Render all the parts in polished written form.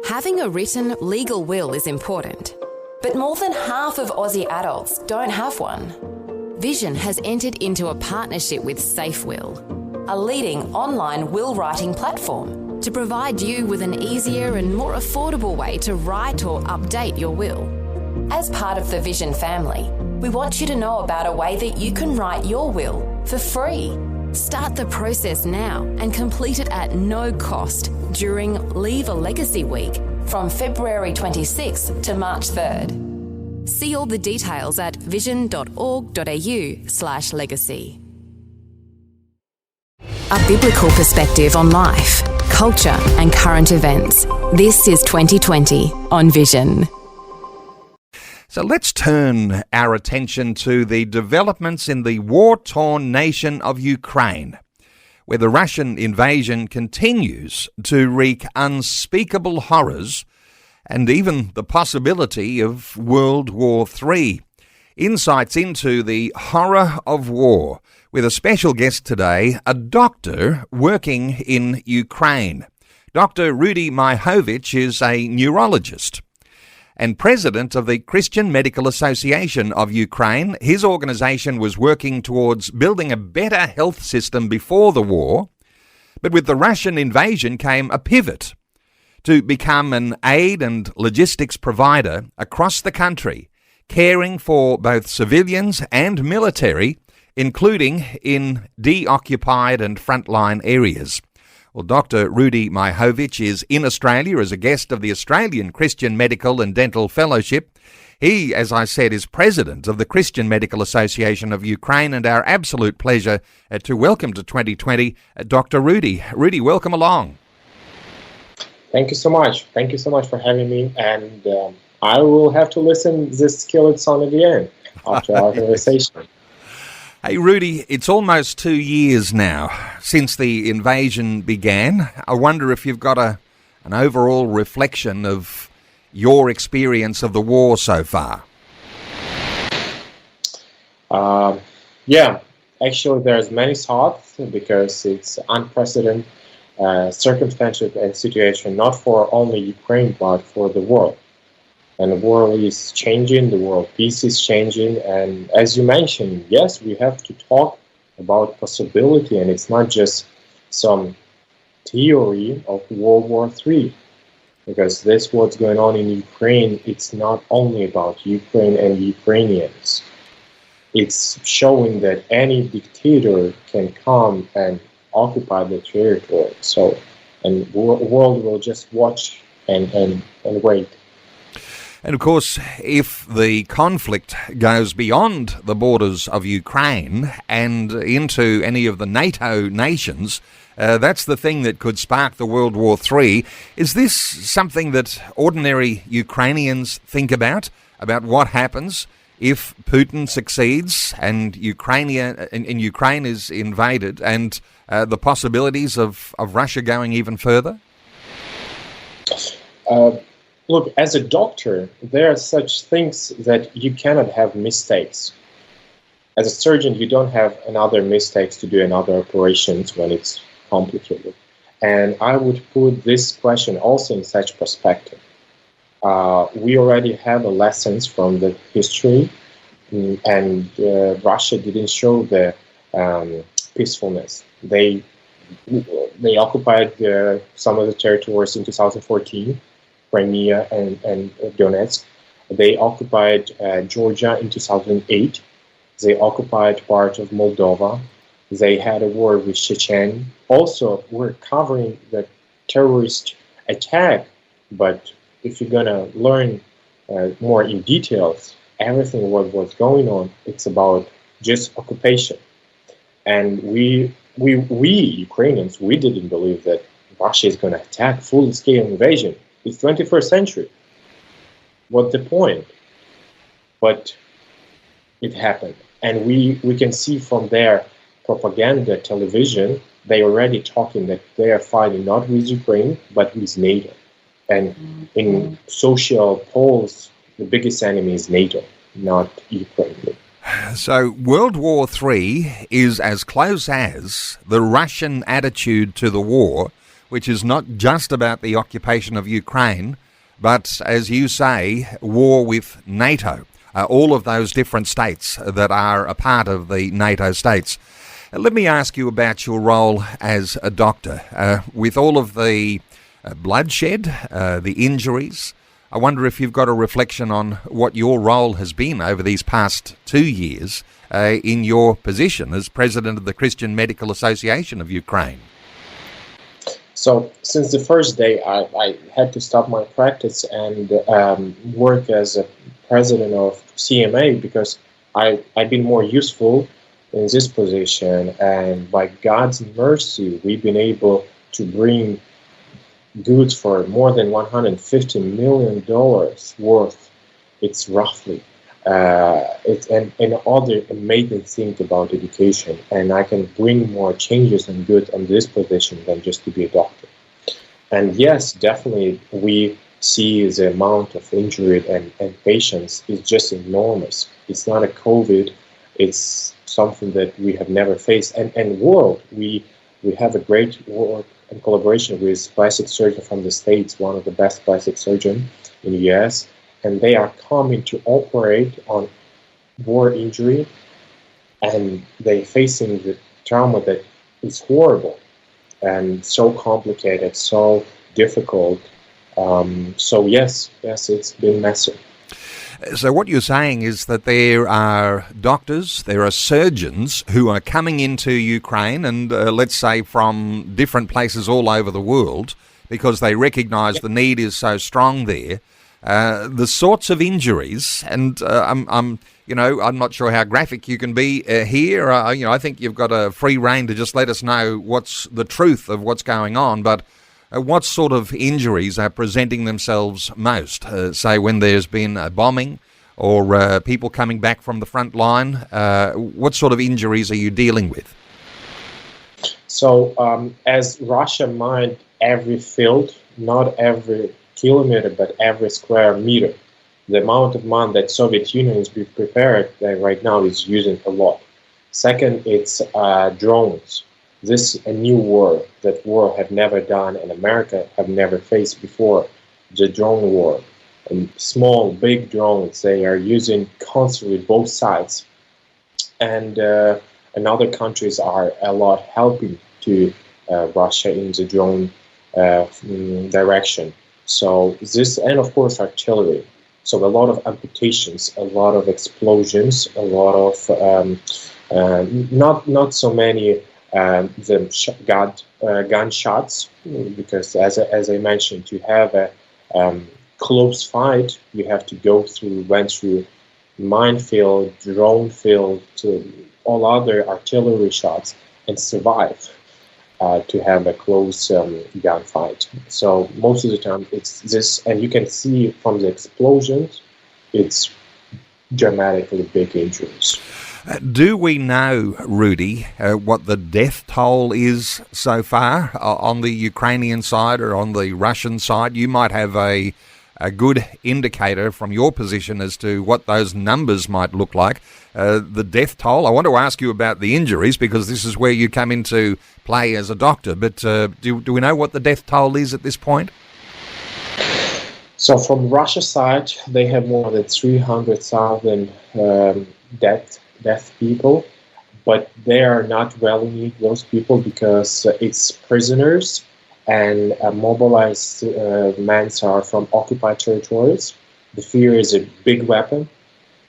Having a written legal will is important, but more than half of Aussie adults don't have one. Vision has entered into a partnership with SafeWill, a leading online will writing platform, to provide you with an easier and more affordable way to write or update your will. As part of the Vision family, we want you to know about a way that you can write your will for free. Start the process now and complete it at no cost during Leave a Legacy Week from February 26th to March 3rd. See all the details at vision.org.au/legacy. A biblical perspective on life, culture and current events. This is 2020 on Vision. So let's turn our attention to the developments in the war-torn nation of Ukraine, where the Russian invasion continues to wreak unspeakable horrors and even the possibility of World War III. Insights into the horror of war with a special guest today, a doctor working in Ukraine. Dr. Rudi Myhovych is a neurologist and president of the Christian Medical Association of Ukraine. His organisation was working towards building a better health system before the war, but with the Russian invasion came a pivot to become an aid and logistics provider across the country, caring for both civilians and military, including in deoccupied and frontline areas. Well, Dr. Rudi Myhovych is in Australia as a guest of the Australian Christian Medical and Dental Fellowship. He, as I said, is president of the Christian Medical Association of Ukraine, and our absolute pleasure to welcome to 2020 Dr. Rudi. Rudi, welcome along. Thank you so much. Thank you so much for having me, and I will have to listen this skillet song again after our conversation. Hey, Rudi, it's almost 2 years now since the invasion began. I wonder if you've got an overall reflection of your experience of the war so far. Actually, there's many thoughts because it's unprecedented circumstances and situation, not for only Ukraine, but for the world. And the world is changing, the world peace is changing, and as you mentioned, yes, we have to talk about possibility, and it's not just some theory of World War III, because this what's going on in Ukraine, it's not only about Ukraine and Ukrainians. It's showing that any dictator can come and occupy the territory, and the world will just watch and wait. And of course, if the conflict goes beyond the borders of Ukraine and into any of the NATO nations, that's the thing that could spark the World War III. Is this something that ordinary Ukrainians think about what happens if Putin succeeds and Ukraine is invaded, and the possibilities of Russia going even further? Look, as a doctor, there are such things that you cannot have mistakes. As a surgeon, you don't have another mistakes to do another operations when it's complicated. And I would put this question also in such perspective. We already have lessons from the history, and Russia didn't show the peacefulness. They occupied some of the territories in 2014. Crimea and Donetsk. They occupied Georgia in 2008. They occupied part of Moldova. They had a war with Chechen. Also, we're covering the terrorist attack, but if you're going to learn more in details, everything what was going on, it's about just occupation. And we Ukrainians, we didn't believe that Russia is going to attack full-scale invasion. It's 21st century. What's the point? But it happened. And we can see from their propaganda television, they already talking that they are fighting not with Ukraine, but with NATO. And in social polls, the biggest enemy is NATO, not Ukraine. So World War III is as close as the Russian attitude to the war which is not just about the occupation of Ukraine, but, as you say, war with NATO, all of those different states that are a part of the NATO states. Let me ask you about your role as a doctor. With all of the bloodshed, the injuries, I wonder if you've got a reflection on what your role has been over these past 2 years in your position as President of the Christian Medical Association of Ukraine. So since the first day, I had to stop my practice and work as a president of CMA because I've been more useful in this position. And by God's mercy, we've been able to bring goods for more than $150 million worth. It's roughly. It's an other amazing thing about education, and I can bring more changes and good on this position than just to be a doctor. And yes, definitely we see the amount of injury and patients is just enormous. It's not a COVID, it's something that we have never faced. And world, we have a great work and collaboration with plastic surgeon from the States, one of the best plastic surgeons in the US. And they are coming to operate on war injury, and they're facing the trauma that is horrible and so complicated, so difficult. So yes, it's been massive. So what you're saying is that there are doctors, there are surgeons who are coming into Ukraine and let's say from different places all over the world because they recognise the need is so strong there. The sorts of injuries, and I'm not sure how graphic you can be here. I think you've got a free rein to just let us know what's the truth of what's going on. But what sort of injuries are presenting themselves most? Say when there's been a bombing or people coming back from the front line. What sort of injuries are you dealing with? So as Russia mined every field, not every kilometer, but every square meter. The amount of money that Soviet Union is prepared right now is using a lot. Second, it's drones. This is a new war that war have never done and America have never faced before, the drone war. And small, big drones, they are using constantly both sides. And other countries are a lot helping to Russia in the drone direction. So this, and of course artillery. So a lot of amputations, a lot of explosions, a lot of not so many gunshots, because as I mentioned, to have a close fight, you have to went through minefield, drone field, all other artillery shots, and survive. To have a close gunfight. So most of the time it's this, and you can see from the explosions, it's dramatically big injuries. Do we know, Rudi, what the death toll is so far on the Ukrainian side or on the Russian side? You might have a good indicator from your position as to what those numbers might look like. The death toll, I want to ask you about the injuries because this is where you come into play as a doctor, but do we know what the death toll is at this point? So from Russia side, they have more than 300,000 death people, but they are not valuing those people because it's prisoners and mobilized men are from occupied territories. The fear is a big weapon.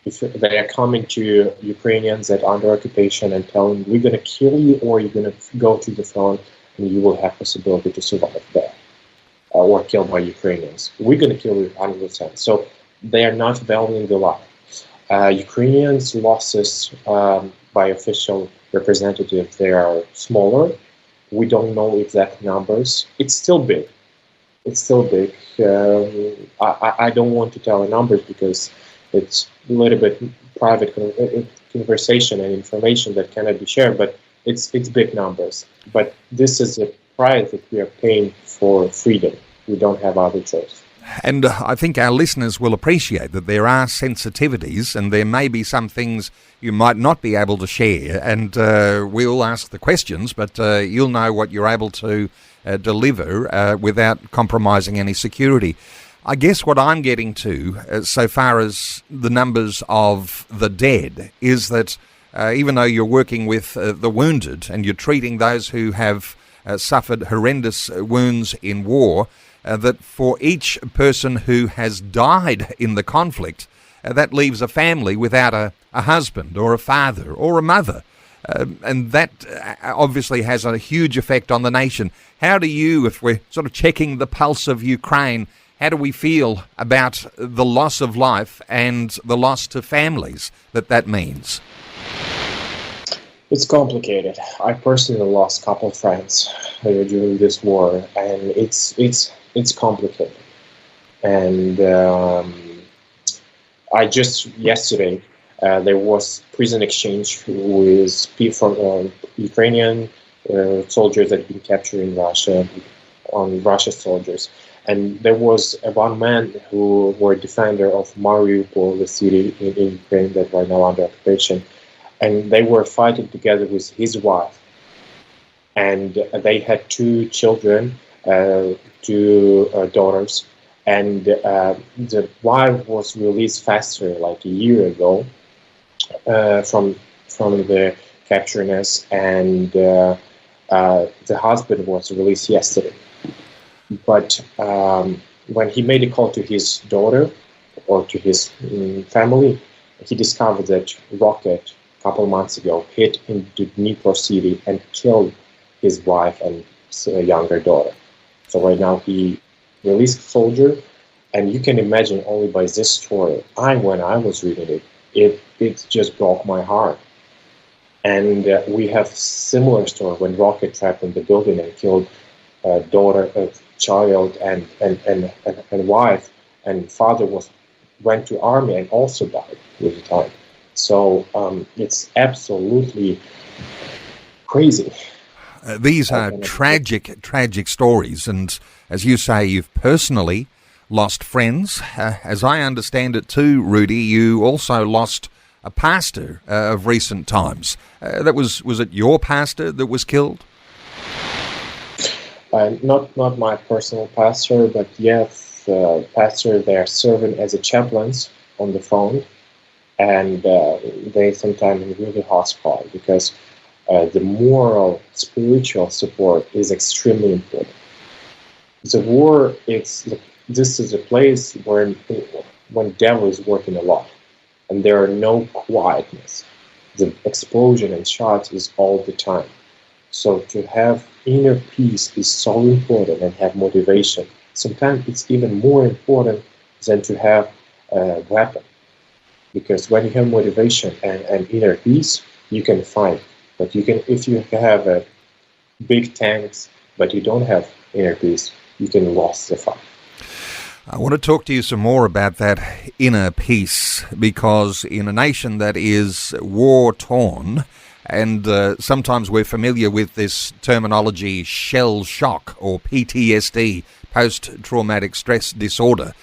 If they are coming to Ukrainians that are under occupation and telling them, we're going to kill you or you're going to go to the front and you will have possibility to survive there or killed by Ukrainians. We're going to kill you 100%. So they are not valuing the life. Ukrainians' losses by official representatives, they are smaller. We don't know exact numbers. It's still big. I don't want to tell the numbers because it's a little bit private conversation and information that cannot be shared, but it's big numbers. But this is a price that we are paying for freedom. We don't have other choice. And I think our listeners will appreciate that there are sensitivities and there may be some things you might not be able to share, and we'll ask the questions, but you'll know what you're able to deliver without compromising any security. I guess what I'm getting to, so far as the numbers of the dead, is that even though you're working with the wounded and you're treating those who have suffered horrendous wounds in war, that for each person who has died in the conflict, that leaves a family without a husband or a father or a mother. And that obviously has a huge effect on the nation. How do you, if we're sort of checking the pulse of Ukraine, how do we feel about the loss of life and the loss to families that means? It's complicated. I personally lost a couple of friends during this war, and it's complicated. And I just yesterday there was prison exchange with people from Ukrainian soldiers that had been captured in Russia, on Russian soldiers. And there was one man who was a defender of Mariupol, the city in Ukraine that right now under occupation. And they were fighting together with his wife. And they had 2 children, 2 daughters. And the wife was released faster, like a year ago, from the capturedness. And the husband was released yesterday. But when he made a call to his daughter or to his family, he discovered that rocket a couple of months ago hit into Dnipro city and killed his wife and younger daughter. So right now he released soldier, and you can imagine only by this story, when I was reading it just broke my heart. And we have similar story when rocket trapped in the building and killed daughter, child, and wife, and father went to army and also died with the time. So it's absolutely crazy. These are tragic stories, and as you say, you've personally lost friends. As I understand it too, Rudi, you also lost a pastor of recent times. Was it your pastor that was killed? Not my personal pastor, but yes, pastor. They are serving as a chaplains on the phone, and they sometimes really hostile because the moral, spiritual support is extremely important. The war, this is a place where when devil is working a lot, and there are no quietness. The explosion and shots is all the time. So to have inner peace is so important, and have motivation. Sometimes it's even more important than to have a weapon. Because when you have motivation and inner peace, you can fight. But if you have a big tanks, but you don't have inner peace, you can lose the fight. I want to talk to you some more about that inner peace, because in a nation that is war-torn, and sometimes we're familiar with this terminology shell shock or PTSD, post-traumatic stress disorder.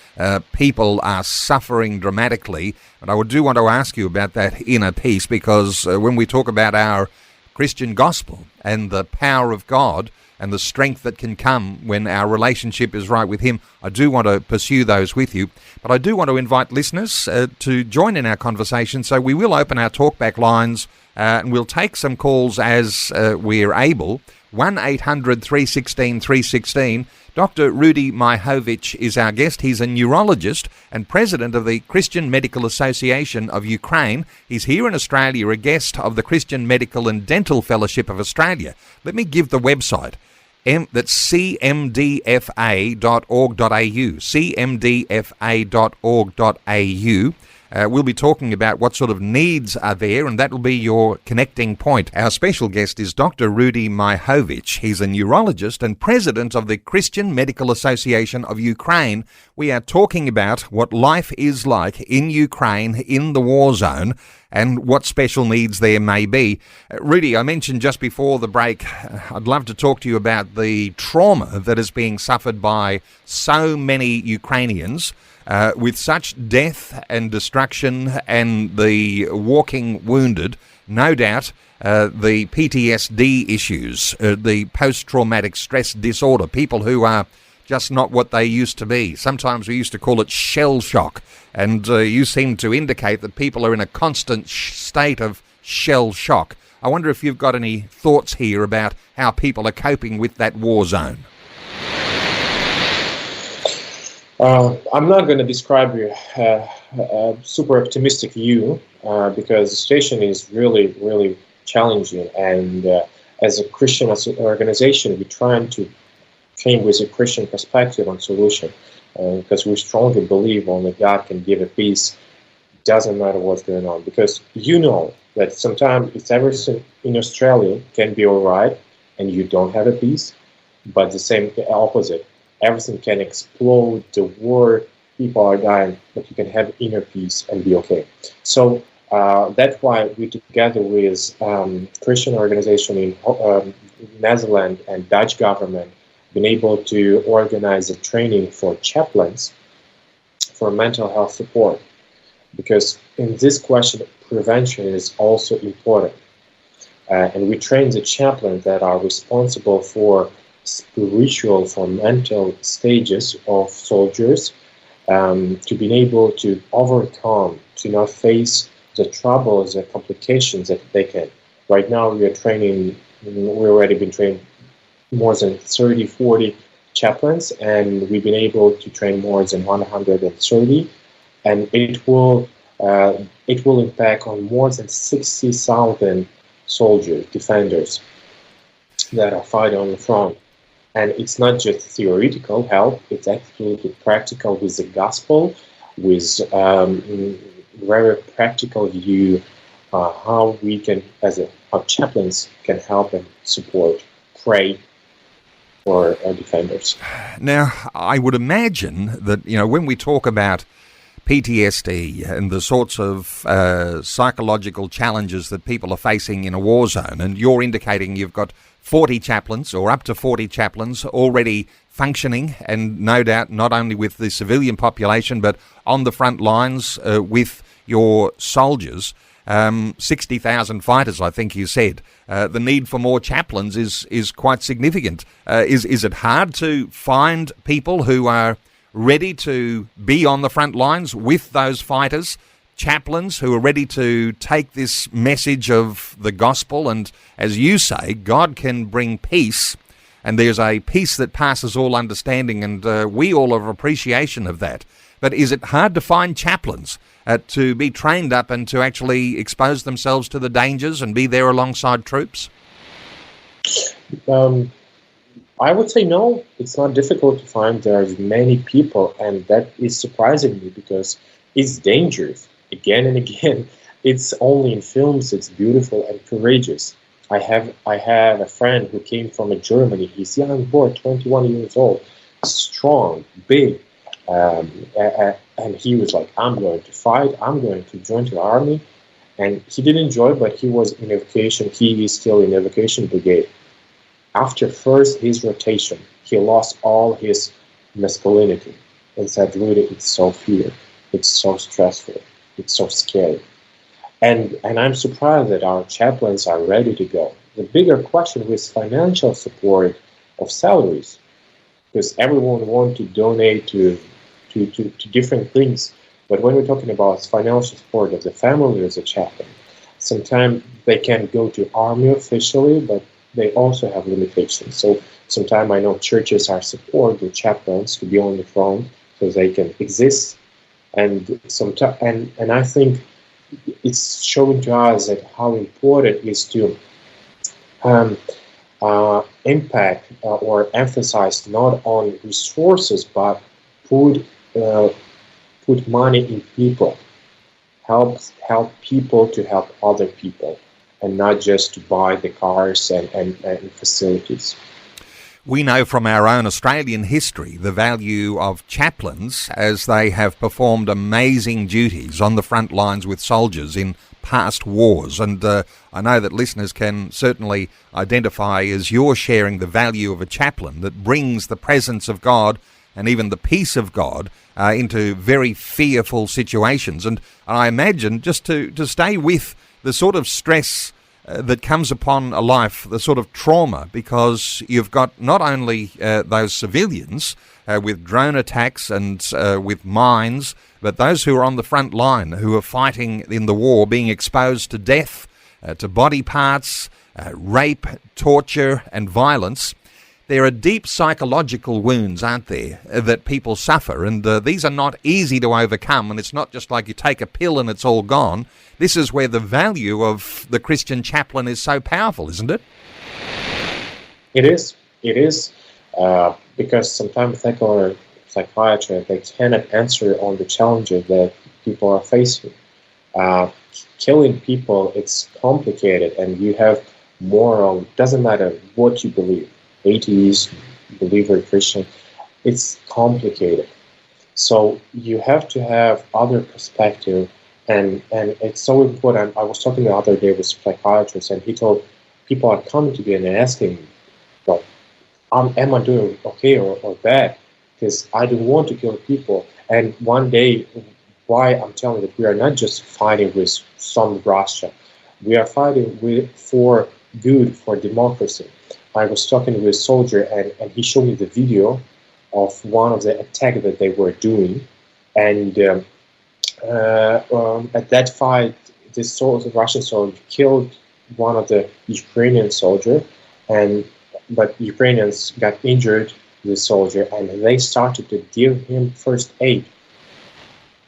People are suffering dramatically, and I do want to ask you about that inner peace, because when we talk about our Christian gospel and the power of God and the strength that can come when our relationship is right with Him, I do want to pursue those with you. But I do want to invite listeners to join in our conversation, so we will open our talkback lines and we'll take some calls as we're able. 1-800-316-316. Dr. Rudi Myhovych is our guest. He's a neurologist and president of the Christian Medical Association of Ukraine. He's here in Australia, a guest of the Christian Medical and Dental Fellowship of Australia. Let me give the website. That's cmdfa.org.au, cmdfa.org.au. We'll be talking about what sort of needs are there, and that will be your connecting point. Our special guest is Dr. Rudi Myhovych. He's a neurologist and president of the Christian Medical Association of Ukraine. We are talking about what life is like in Ukraine, in the war zone, and what special needs there may be. Rudi, I mentioned just before the break, I'd love to talk to you about the trauma that is being suffered by so many Ukrainians. With such death and destruction and the walking wounded, no doubt the PTSD issues, the post-traumatic stress disorder, people who are just not what they used to be. Sometimes we used to call it shell shock, and you seem to indicate that people are in a constant state of shell shock. I wonder if you've got any thoughts here about how people are coping with that war zone. I'm not going to describe a super optimistic view because the situation is really, really challenging. And as a Christian organization, we're trying to came with a Christian perspective on solution because we strongly believe only God can give a peace. Doesn't matter what's going on, because you know that sometimes it's everything in Australia can be all right and you don't have a peace, but the same opposite. Everything can explode, the war, people are dying, but you can have inner peace and be okay. So that's why we, together with Christian organization in Netherlands and Dutch government, been able to organize a training for chaplains for mental health support. Because in this question, prevention is also important. And we train the chaplains that are responsible for spiritual, for mental stages of soldiers to be able to overcome, to not face the troubles, the complications that they can. Right now we are training, we've already been trained more than 30, 40 chaplains, and we've been able to train more than 130, and it will impact on more than 60,000 soldiers, defenders that are fighting on the front. And it's not just theoretical help, it's absolutely practical with the gospel, with very practical view how we can, as our chaplains, can help and support, pray for our defenders. Now, I would imagine that, when we talk about PTSD and the sorts of psychological challenges that people are facing in a war zone, and you're indicating you've got 40 chaplains or up to 40 chaplains already functioning, and no doubt not only with the civilian population but on the front lines with your soldiers. 60,000 fighters, I think you said. The need for more chaplains is quite significant. Is it hard to find people who are ready to be on the front lines with those fighters, chaplains who are ready to take this message of the gospel? And as you say, God can bring peace, and there's a peace that passes all understanding, and we all have appreciation of that. But is it hard to find chaplains to be trained up and to actually expose themselves to the dangers and be there alongside troops? I would say no, it's not difficult to find. There's many people, and that is surprising me because it's dangerous. Again and again, it's only in films, it's beautiful and courageous. I have a friend who came from Germany. He's a young boy, 21 years old, strong, big, and he was like, I'm going to fight, I'm going to join the army. And he didn't enjoy it, but he was in evacuation. He is still in evacuation brigade. After first his rotation, he lost all his masculinity and said, Rudi, it's so fear, it's so stressful, it's so scary. And I'm surprised that our chaplains are ready to go. The bigger question was financial support of salaries, because everyone wants to donate to different things. But when we're talking about financial support of the family as a chaplain, sometimes they can go to army officially, but they also have limitations. So sometimes I know churches are support the chaplains to be on the front so they can exist. And and I think it's showing to us that how important it is to impact or emphasize not on resources, but put money in people. help people to help other people, and not just to buy the cars and facilities. We know from our own Australian history the value of chaplains, as they have performed amazing duties on the front lines with soldiers in past wars. And I know that listeners can certainly identify as you're sharing the value of a chaplain that brings the presence of God and even the peace of God into very fearful situations. And I imagine, just to stay with the sort of stress that comes upon a life, the sort of trauma, because you've got not only those civilians with drone attacks and with mines, but those who are on the front line, who are fighting in the war, being exposed to death, to body parts, rape, torture and violence. There are deep psychological wounds, aren't there, that people suffer, and these are not easy to overcome, and it's not just like you take a pill and it's all gone. This is where the value of the Christian chaplain is so powerful, isn't it? It is. It is, because sometimes psychiatrists, they cannot answer on the challenges that people are facing. Killing people, it's complicated, and you have moral, doesn't matter what you believe. Atheist, believer, Christian, it's complicated. So you have to have other perspective, and it's so important. I was talking the other day with a psychiatrist, and he told people are coming to me and asking me, well, am I doing okay or bad? Because I don't want to kill people. And one day, why I'm telling that we are not just fighting with some Russia, we are fighting for good, for democracy. I was talking with a soldier, and he showed me the video of one of the attacks that they were doing. And at that fight, this Russian soldier killed one of the Ukrainian soldier, but Ukrainians got injured, the soldier, and they started to give him first aid.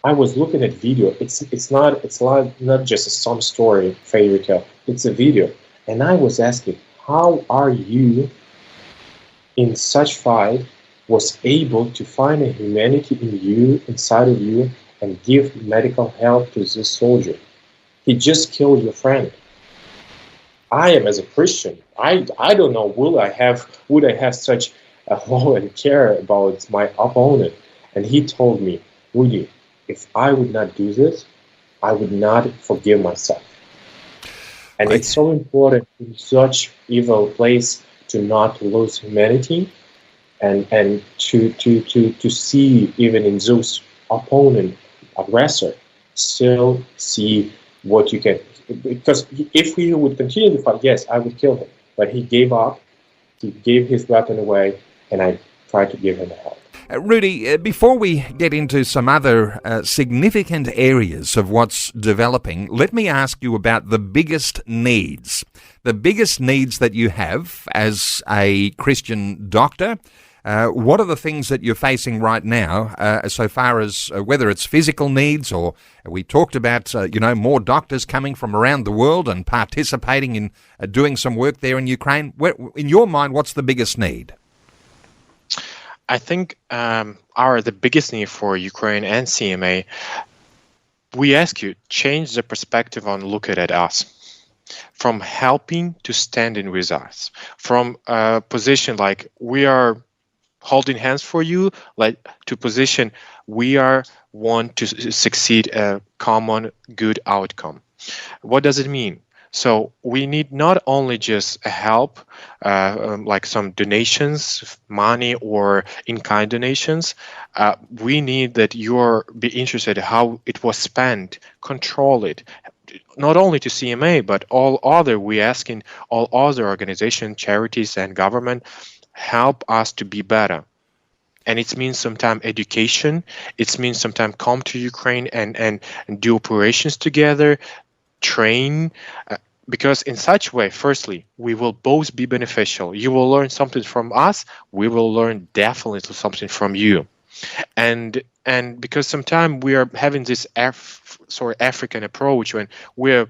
I was looking at video. It's not just some story, fairy tale. It's a video, and I was asking, how are you in such fight was able to find a humanity in you, inside of you, and give medical help to this soldier? He just killed your friend. I am, as a Christian, I don't know, would I have such a love and care about my opponent? And he told me, Rudi, if I would not do this, I would not forgive myself. And it's so important in such evil place to not lose humanity, and to see even in those opponent, aggressor, still see what you can. Because if we would continue to fight, yes, I would kill him. But he gave up, he gave his weapon away, and I tried to give him help. Rudi, before we get into some other significant areas of what's developing, let me ask you about the biggest needs that you have as a Christian doctor. What are the things that you're facing right now, so far as whether it's physical needs, or we talked about, more doctors coming from around the world and participating in doing some work there in Ukraine? In your mind, what's the biggest need? I think the biggest need for Ukraine and CMA, we ask you, change the perspective on looking at us. From helping to standing with us. From a position like we are holding hands for you, like to position we are want to succeed a common good outcome. What does it mean? So we need not only just a help, like some donations, money or in-kind donations. We need that you're be interested in how it was spent, control it. Not only to CMA, but all other, we asking all other organizations, charities and government, help us to be better. And it means sometimes education. It means sometimes come to Ukraine and do operations together, train, because in such way, firstly, we will both be beneficial. You will learn something from us. We will learn definitely something from you. And because sometimes we are having this African approach when we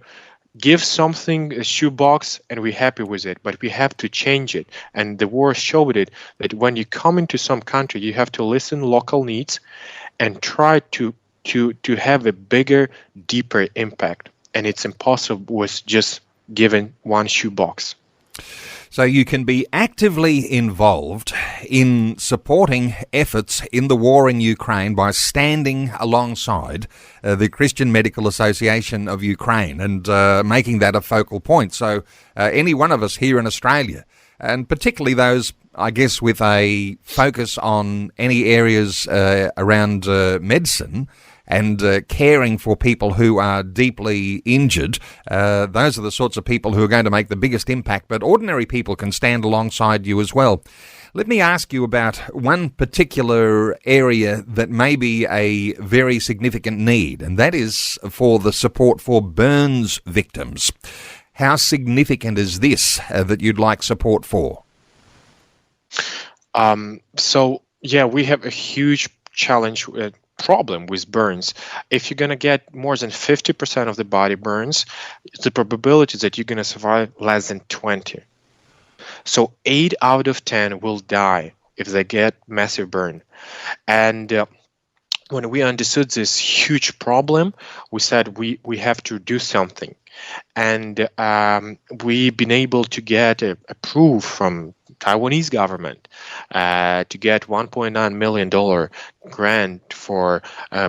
give something, a shoebox, and we're happy with it, but we have to change it. And the war showed it, that when you come into some country, you have to listen local needs and try to to have a bigger, deeper impact. And it's impossible with just giving one shoebox. So you can be actively involved in supporting efforts in the war in Ukraine by standing alongside the Christian Medical Association of Ukraine and making that a focal point. So any one of us here in Australia, and particularly those, I guess, with a focus on any areas around medicine, and caring for people who are deeply injured. Those are the sorts of people who are going to make the biggest impact, but ordinary people can stand alongside you as well. Let me ask you about one particular area that may be a very significant need, and that is for the support for burns victims. How significant is this that you'd like support for? We have a huge challenge problem with burns. If you're going to get more than 50% of the body burns, the probability that you're going to survive less than 20. So 8 out of 10 will die if they get massive burn. And when we understood this huge problem, we said we have to do something. And we've been able to get approved from Taiwanese government to get $1.9 million grant for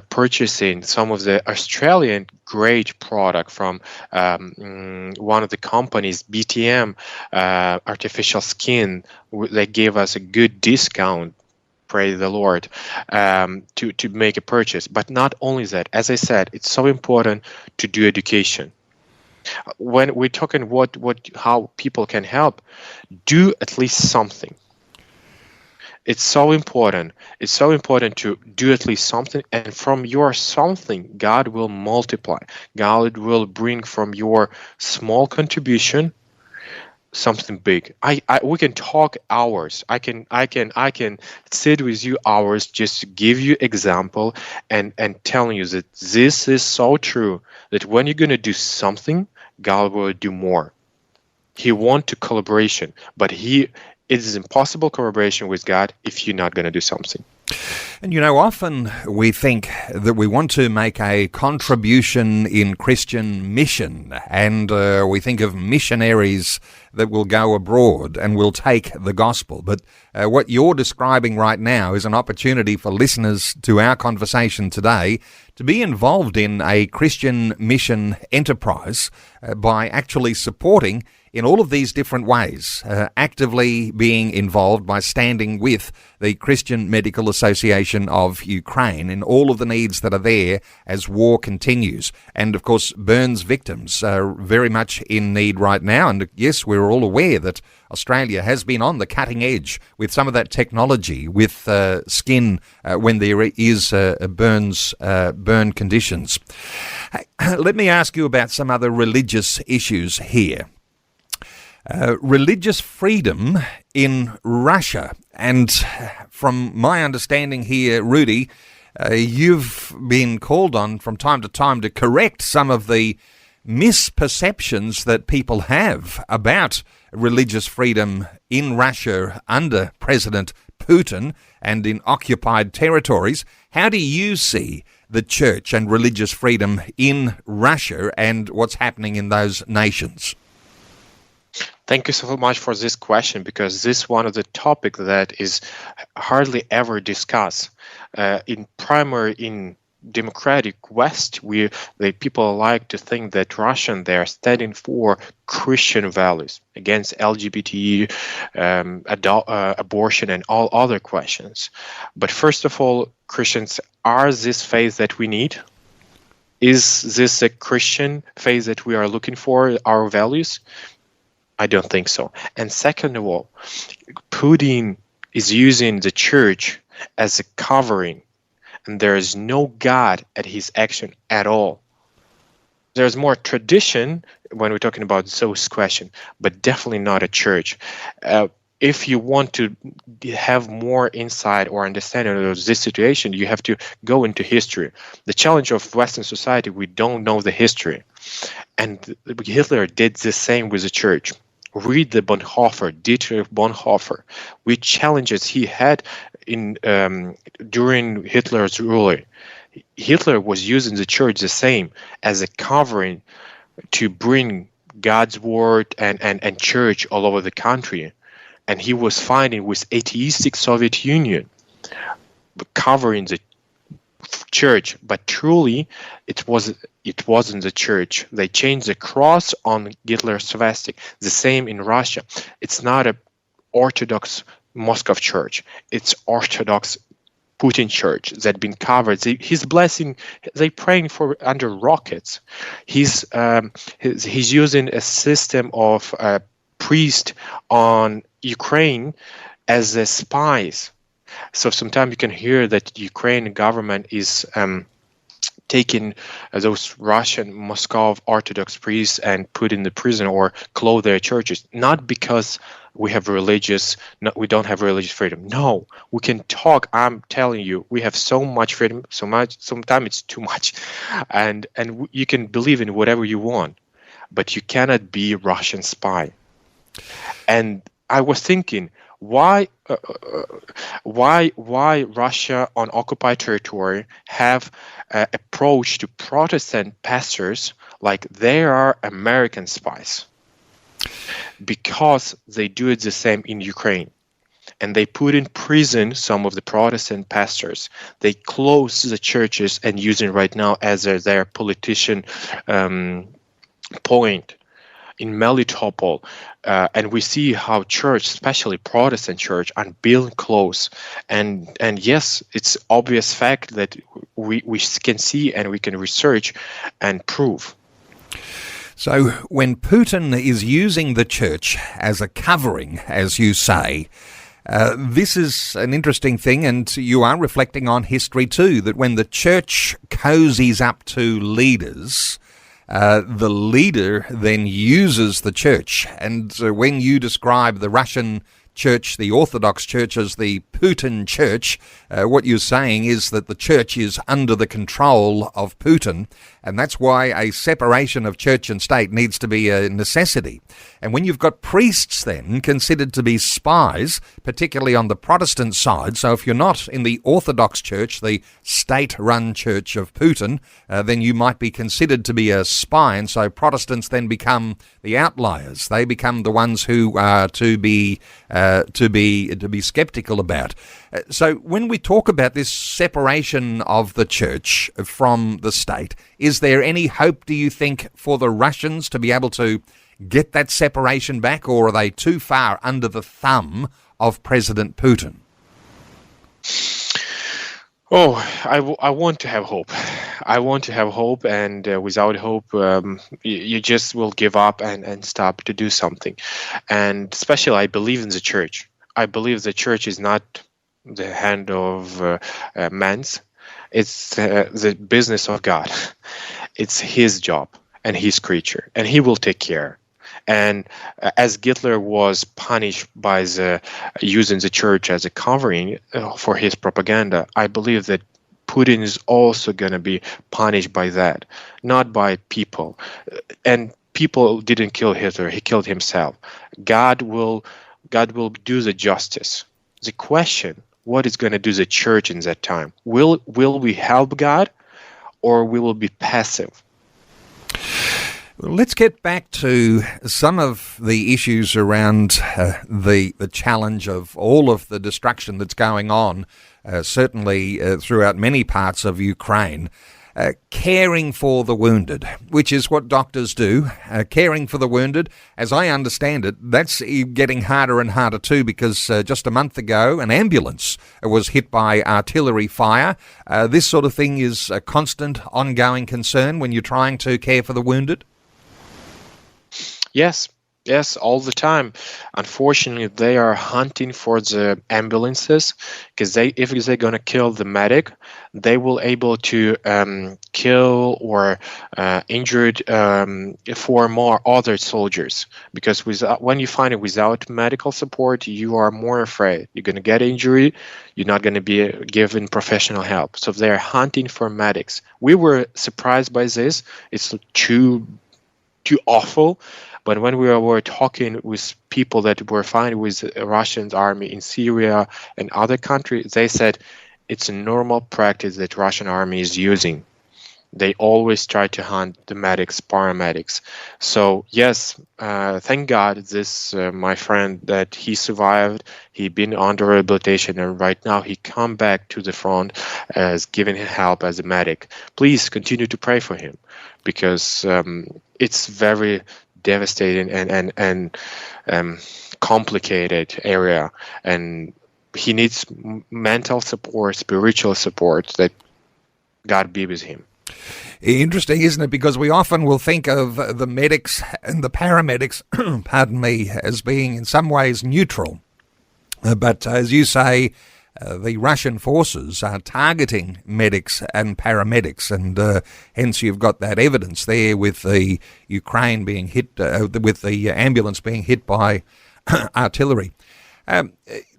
purchasing some of the Australian great product from one of the companies, BTM Artificial Skin. They gave us a good discount, praise the Lord, to make a purchase. But not only that, as I said, it's so important to do education. When we're talking how people can help, do at least something. It's so important. It's so important to do at least something, and from your something, God will multiply. God will bring from your small contribution something big. We can talk hours. I can sit with you hours just to give you example and telling you that this is so true, that when you're going to do something, God will do more. He wants collaboration, but it is impossible collaboration with God if you're not going to do something. And often we think that we want to make a contribution in Christian mission, and we think of missionaries that will go abroad and will take the gospel. But what you're describing right now is an opportunity for listeners to our conversation today to be involved in a Christian mission enterprise by actually supporting in all of these different ways, actively being involved by standing with the Christian Medical Association of Ukraine in all of the needs that are there as war continues. And of course, burns victims are very much in need right now. And yes, we're all aware that Australia has been on the cutting edge with some of that technology with skin when there is burn conditions. Let me ask you about some other religious issues here. Religious freedom in Russia. And from my understanding here, Rudi, you've been called on from time to time to correct some of the misperceptions that people have about religious freedom in Russia under President Putin and in occupied territories. How do you see the church and religious freedom in Russia and what's happening in those nations? Thank you so much for this question, because this is one of the topics that is hardly ever discussed. In democratic West, the people like to think that Russian, they are standing for Christian values against LGBT, abortion, and all other questions. But first of all, Christians are this faith that we need. Is this a Christian faith that we are looking for, our values? I don't think so. And second of all, Putin is using the church as a covering, and there is no God at his action at all. There's more tradition when we're talking about those questions, but definitely not a church. If you want to have more insight or understanding of this situation, you have to go into history. The challenge of Western society, we don't know the history. And Hitler did the same with the church. read the Dietrich Bonhoeffer, which challenges he had in during Hitler's rule. Hitler was using the church the same as a covering to bring God's word and church all over the country. And he was fighting with atheistic Soviet Union, covering the church, but truly it wasn't the church. They changed the cross on Hitler's swastika. The same in Russia. It's not a Orthodox Moscow church. It's Orthodox Putin church that been covered. He's blessing. They praying for under rockets. He's using a system of priest on Ukraine as a spies. So sometimes you can hear that the Ukrainian government is taking those Russian Moscow Orthodox priests and put in the prison or close their churches, not because we don't have religious freedom. No, we can talk. I'm telling you, we have so much freedom, sometimes it's too much. And you can believe in whatever you want, but you cannot be a Russian spy. And I was thinking, why Russia on occupied territory have approach to Protestant pastors like they are American spies? Because they do it the same in Ukraine. And they put in prison some of the Protestant pastors. They close the churches and using right now as their politician point in Melitopol. And we see how church, especially Protestant church, are being closed. And yes, it's obvious fact that we can see and we can research and prove. So when Putin is using the church as a covering, as you say, this is an interesting thing, and you are reflecting on history too, that when the church cozies up to leaders, the leader then uses the church. And when you describe the Russian church, the Orthodox church, as the Putin church, what you're saying is that the church is under the control of Putin, and that's why a separation of church and state needs to be a necessity. And when you've got priests then considered to be spies, particularly on the Protestant side, so if you're not in the Orthodox church, the state-run church of Putin, then you might be considered to be a spy, and so Protestants then become the outliers. They become the ones who are to be skeptical about. So when we talk about this separation of the church from the state, is there any hope, do you think, for the Russians to be able to get that separation back, or are they too far under the thumb of President Putin? Oh, I want to have hope. I want to have hope, and without hope, you just will give up and stop to do something. And especially, I believe in the church. I believe the church is not the hand of man's. It's the business of God. It's his job and his creature, and he will take care. And as Hitler was punished by using the church as a covering for his propaganda, I believe that Putin is also going to be punished by that, not by people. And people didn't kill Hitler; he killed himself. God will do the justice. The question: what is going to do the church in that time? Will we help God, or we will be passive? Well, let's get back to some of the issues around the challenge of all of the destruction that's going on, certainly throughout many parts of Ukraine. Caring for the wounded, which is what doctors do, caring for the wounded. As I understand it, that's getting harder and harder too, because just a month ago, an ambulance was hit by artillery fire. This sort of thing is a constant, ongoing concern when you're trying to care for the wounded? Yes, all the time. Unfortunately, they are hunting for the ambulances, because if they're going to kill the medic, they will able to kill or injured 4 more other soldiers. Because when you find it without medical support, you are more afraid. You're going to get injury. You're not going to be given professional help. So they are hunting for medics. We were surprised by this. It's 2 too awful. But when we were talking with people that were fighting with the Russian army in Syria and other countries, they said it's a normal practice that Russian army is using. They always try to hunt the medics, paramedics. So yes, thank God this my friend that he survived. He been under rehabilitation, and right now he come back to the front as giving help as a medic. Please continue to pray for him, because it's very devastating and complicated area, and he needs mental support, spiritual support. That God be with him. Interesting, isn't it? Because we often will think of the medics and the paramedics, pardon me, as being in some ways neutral. But as you say, the Russian forces are targeting medics and paramedics, and hence you've got that evidence there with the Ukraine being hit, with the ambulance being hit by artillery.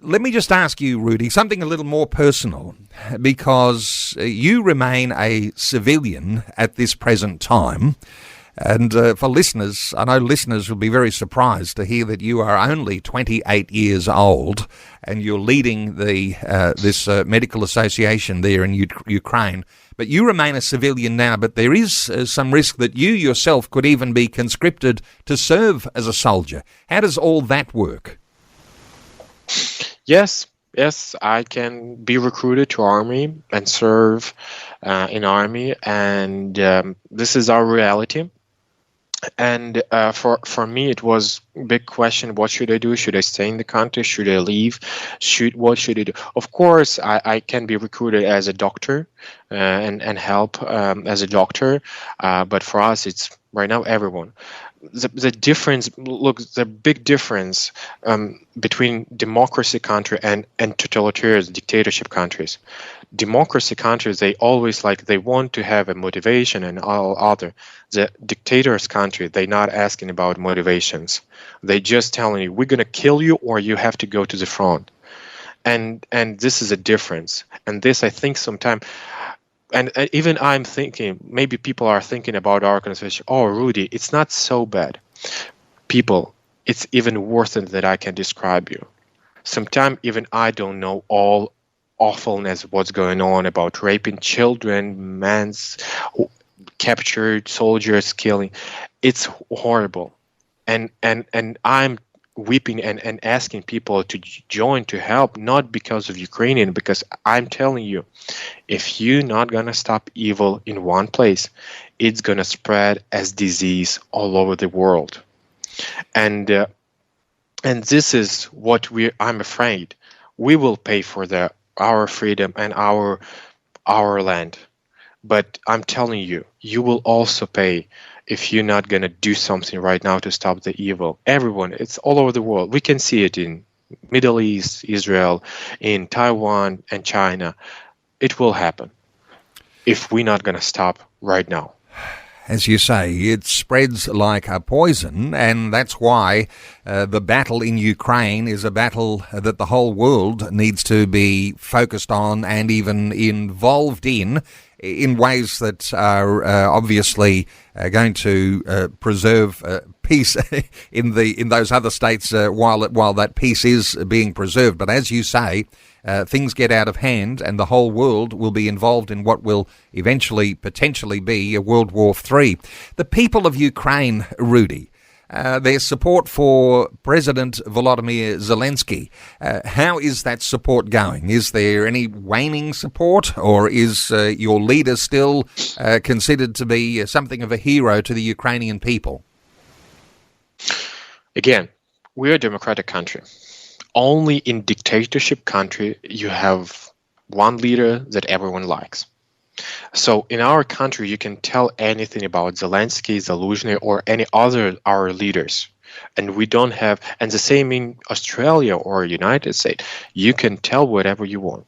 Let me just ask you, Rudi, something a little more personal, because you remain a civilian at this present time. And for listeners, I know listeners will be very surprised to hear that you are only 28 years old and you're leading this medical association there in Ukraine. But you remain a civilian now, but there is some risk that you yourself could even be conscripted to serve as a soldier. How does all that work? Yes, I can be recruited to army and serve in army, and this is our reality. And for me, it was a big question: what should I do? Should I stay in the country? Should I leave? What should I do? Of course, I can be recruited as a doctor and help as a doctor, but for us, it's right now everyone. The difference, look, the big difference between democracy country and totalitarian dictatorship countries. Democracy countries, they always they want to have a motivation and all other. The dictators country, they're not asking about motivations. They just telling you, we're going to kill you or you have to go to the front. And this is a difference. And this, I think, sometimes, and even I'm thinking, maybe people are thinking about our organization, oh, Rudi, it's not so bad. People, it's even worse than that I can describe you. Sometimes even I don't know all awfulness of what's going on about raping children, men's captured soldiers, killing. It's horrible. And I'm weeping and asking people to join, to help, not because of Ukrainian, because I'm telling you, if you're not going to stop evil in one place, it's going to spread as disease all over the world. And this is what I'm afraid. We will pay for our freedom and our land. But I'm telling you, you will also pay if you're not going to do something right now to stop the evil. Everyone, it's all over the world. We can see it in Middle East, Israel, in Taiwan and China. It will happen if we're not going to stop right now. As you say, it spreads like a poison, and that's why the battle in Ukraine is a battle that the whole world needs to be focused on and even involved in ways that are obviously going to preserve peace in those other states while that peace is being preserved. But as you say, things get out of hand and the whole world will be involved in what will eventually potentially be a World War III. The people of Ukraine, Rudi, their support for President Volodymyr Zelensky, how is that support going? Is there any waning support, or is your leader still considered to be something of a hero to the Ukrainian people? Again, we're a democratic country. Only in dictatorship country you have one leader that everyone likes. So in our country, you can tell anything about Zelensky, Zaluzhny, or any other our leaders. And we don't have, and the same in Australia or United States, you can tell whatever you want.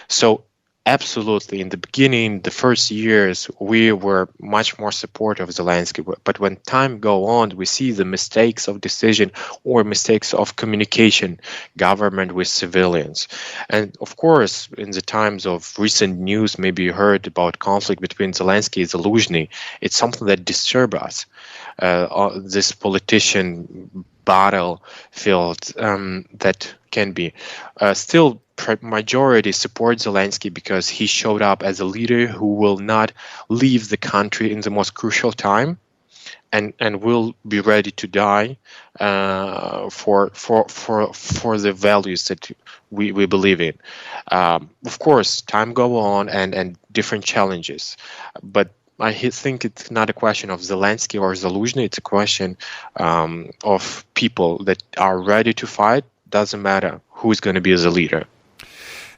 So Absolutely. In the beginning, the first years, we were much more supportive of Zelensky. But when time go on, we see the mistakes of decision or mistakes of communication, government with civilians. And of course, in the times of recent news, maybe you heard about conflict between Zelensky and Zelensky. It's something that disturbs us. This politician battlefield that can be still majority support Zelensky because he showed up as a leader who will not leave the country in the most crucial time and will be ready to die for the values that we believe in. Of course, time go on and different challenges, but I think it's not a question of Zelensky or Zelensky. It's a question of people that are ready to fight. Doesn't matter who's going to be the leader.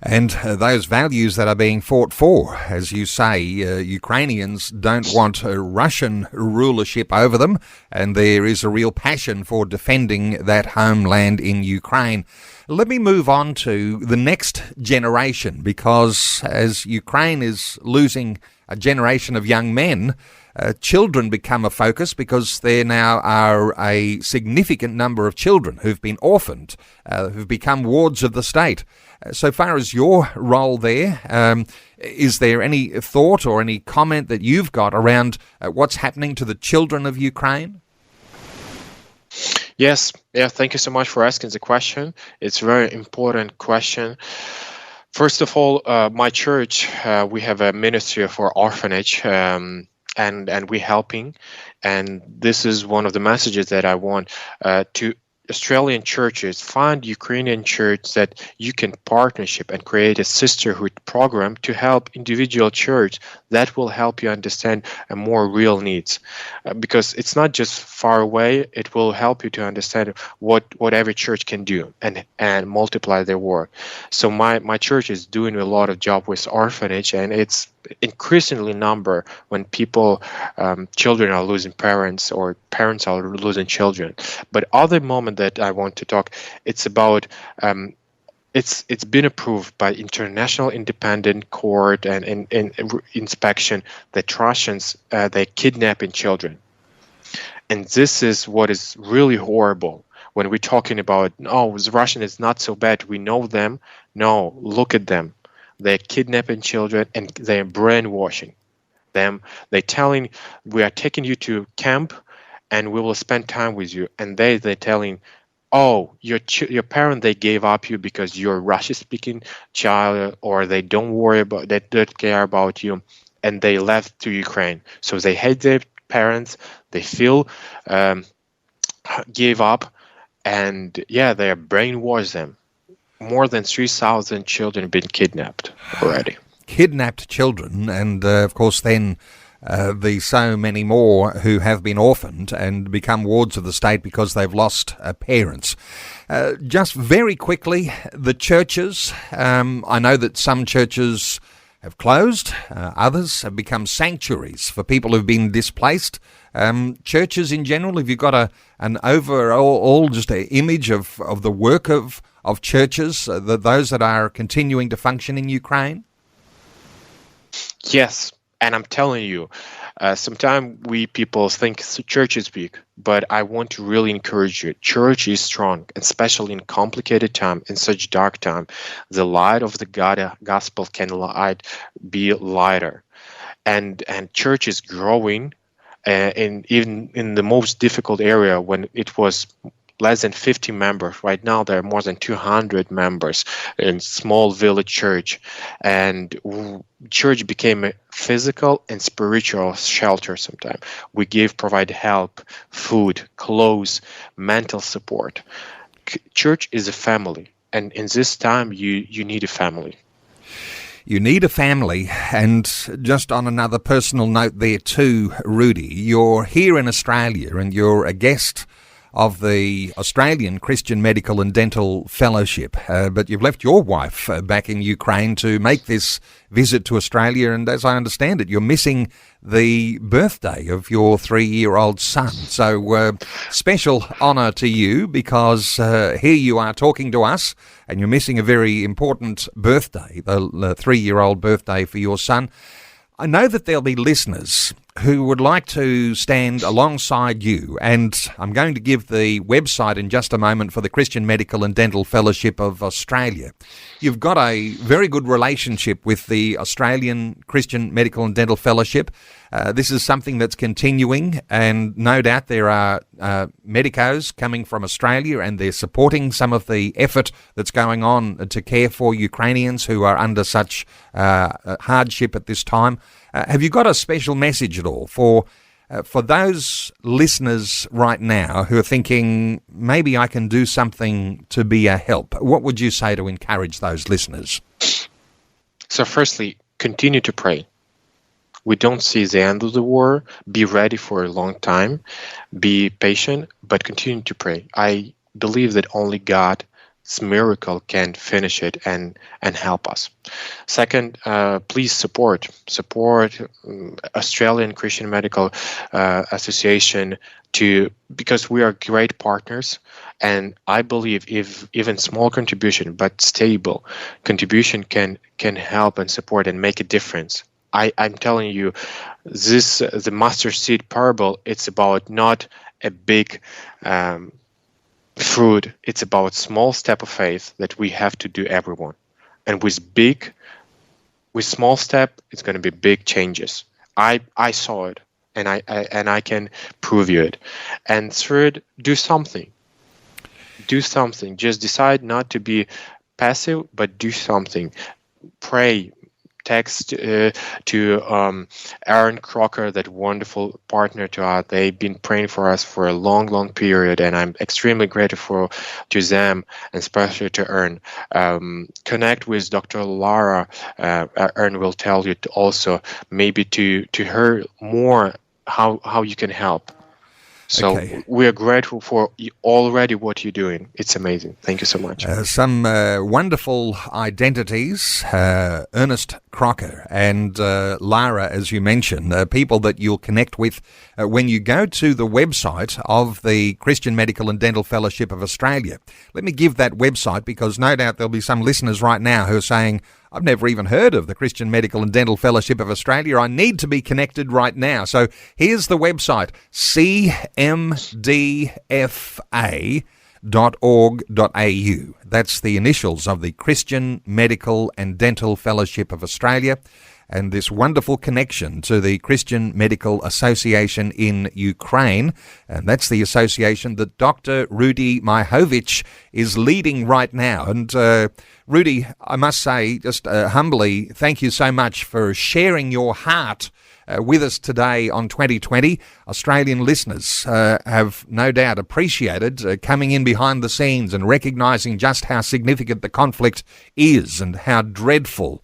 And those values that are being fought for, as you say, Ukrainians don't want a Russian rulership over them, and there is a real passion for defending that homeland in Ukraine. Let me move on to the next generation, because as Ukraine is losing a generation of young men, children become a focus because there now are a significant number of children who've been orphaned, who've become wards of the state. So far as your role there, is there any thought or any comment that you've got around what's happening to the children of Ukraine? Yes. Yeah. Thank you so much for asking the question. It's a very important question. First of all, my church, we have a ministry for orphanage, and we're helping. And this is one of the messages that I want to Australian churches. Find Ukrainian church that you can partnership and create a sisterhood program to help individual church that will help you understand a more real needs, because it's not just far away. It will help you to understand what every church can do and multiply their work. So my church is doing a lot of job with orphanage, and it's increasingly number when people children are losing parents or parents are losing children. But other moment that I want to talk, it's about it's been approved by international independent court and in inspection that Russians they kidnapping children, and this is what is really horrible. When we're talking about, oh, the Russian is not so bad, we know them. No, look at them. They're kidnapping children and they're brainwashing them. They're telling, we are taking you to camp and we will spend time with you. And they're telling, oh, your parent, they gave up you because you're a Russian-speaking child, or they don't care about you, and they left to Ukraine. So they hate their parents. They feel gave up, and yeah, they brainwash them. More than 3,000 children have been kidnapped already. Kidnapped children, and of course then the so many more who have been orphaned and become wards of the state because they've lost parents. Just very quickly, the churches. I know that some churches have closed, others have become sanctuaries for people who've been displaced. Churches in general, have you got an overall just an image of the work of churches, those that are continuing to function in Ukraine? Yes, and I'm telling you, sometimes we people think church is weak, but I want to really encourage you. Church is strong, especially in complicated time, in such dark time. The light of the gospel can be lighter, and church is growing, even in the most difficult area when it was less than 50 members. Right now, there are more than 200 members in small village church, and church became a physical and spiritual shelter. Sometimes we provide help, food, clothes, mental support. Church is a family, and in this time, you need a family. You need a family, and just on another personal note there too, Rudi, you're here in Australia and you're a guest of the Australian Christian Medical and Dental Fellowship. But you've left your wife back in Ukraine to make this visit to Australia, and as I understand it, you're missing the birthday of your 3-year-old son. So special honour to you, because here you are talking to us and you're missing a very important birthday, the 3-year-old birthday for your son. I know that there'll be listeners who would like to stand alongside you, and I'm going to give the website in just a moment for the Christian Medical and Dental Fellowship of Australia. You've got a very good relationship with the Australian Christian Medical and Dental Fellowship. This is something that's continuing, and no doubt there are medicos coming from Australia, and they're supporting some of the effort that's going on to care for Ukrainians who are under such hardship at this time. Have you got a special message at all for those listeners right now who are thinking, maybe I can do something to be a help? What would you say to encourage those listeners? So firstly, continue to pray. We don't see the end of the war. Be ready for a long time. Be patient, but continue to pray. I believe that only God's miracle can finish it and help us. Second, please support Australian Christian Medical Association because we are great partners, and I believe if even small contribution but stable contribution can help and support and make a difference. I'm telling you, the mustard seed parable, it's about not a big fruit, it's about small step of faith that we have to do, everyone. And with small step, it's going to be big changes. I saw it, and I can prove you it. And third, do something. Just decide not to be passive, but do something. Pray. Text to Aaron Crocker, that wonderful partner to us. They've been praying for us for a long period, and I'm extremely grateful to them, and especially to Aaron. Connect with Dr. Lara. Aaron will tell you also maybe to her more how you can help. So we are grateful for already what you're doing. It's amazing. Thank you so much. Some wonderful identities, Ernest Crocker and Lara, as you mentioned, people that you'll connect with when you go to the website of the Christian Medical and Dental Fellowship of Australia. Let me give that website, because no doubt there'll be some listeners right now who are saying, I've never even heard of the Christian Medical and Dental Fellowship of Australia. I need to be connected right now. So here's the website, cmdfa.org.au. That's the initials of the Christian Medical and Dental Fellowship of Australia, and this wonderful connection to the Christian Medical Association in Ukraine. And that's the association that Dr. Rudi Myhovych is leading right now. And Rudi, I must say, just humbly, thank you so much for sharing your heart with us today on 2020. Australian listeners have no doubt appreciated coming in behind the scenes and recognising just how significant the conflict is and how dreadful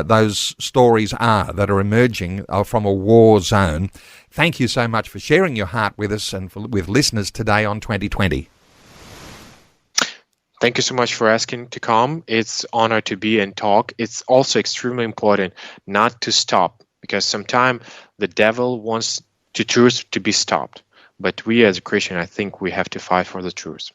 those stories are that are emerging from a war zone. Thank you so much for sharing your heart with us and with listeners today on 2020. Thank you so much for asking to come. It's an honor to be and talk. It's also extremely important not to stop, because sometimes the devil wants the truth to be stopped. But we as a Christian, I think we have to fight for the truth.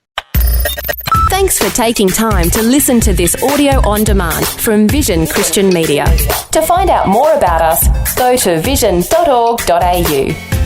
Thanks for taking time to listen to this audio on demand from Vision Christian Media. To find out more about us, go to vision.org.au.